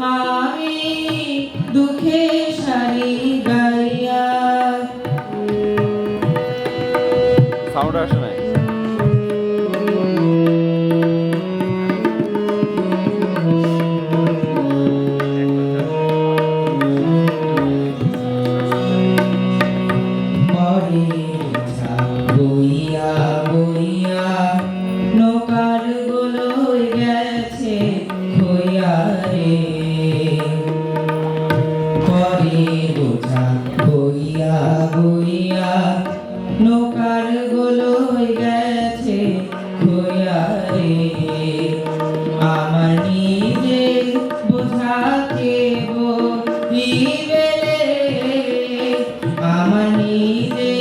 আমি দুঃখে সারি গাইয়া সাউন্ড আসে নাই বইয়া বইয়া নৌকার গুলোয় গেছে খইয়া রে পরে বোঝা বইয়া বইয়া নৌকার গুলোয় গেছে খইয়া রে আমার নিজে বোঝাকে বলিবে আমার নিজে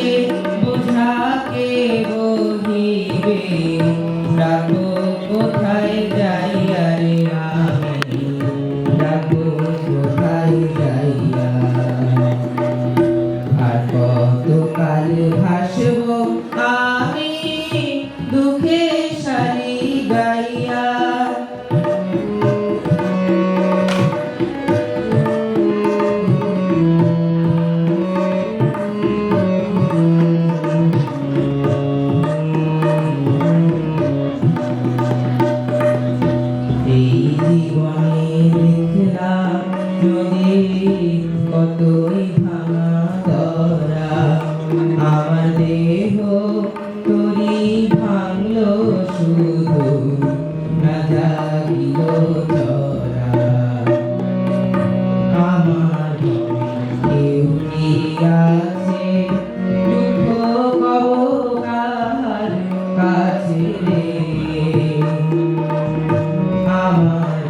বোঝাকে বলিবে ডাকো কোথায় যাইয়া রে আমি ডাকো কোথায় যাইয়া আর কতকাল ভাসব আমি দুঃখে সারি গাইয়া কতই ভাঙা ধরা আমার দেহ তোরি ভাঙলো শুধু না জাগিল ধরা আমার কেউ কি আছে দুঃখ কব কার কাছে রে আমার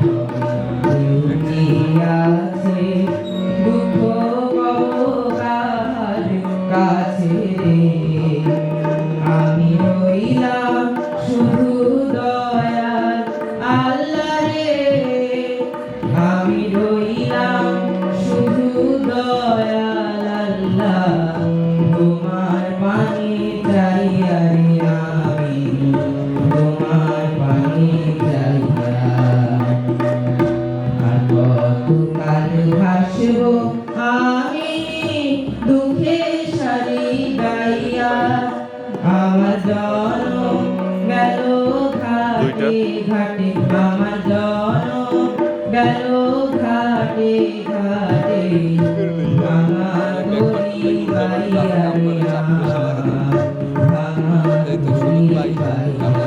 কেউ কি আছে দুঃখ কার কাছে রে আমি রইলাম শুধু দয়াল আল্লাহ রে আমি রইলাম শুধু দয়াল আল্লাহ তোমার পানি চাইয়া রে আমি তোমার পানি চাইয়া আর কতকাল ভাসব আমি দুঃখে সারি গাইয়া আমার জনম গেল ঘাটে ঘাটে আমার জনম গেল ঘাটে ঘাটে আমার গরি গাইয়া রে আমার গরি গাইয়া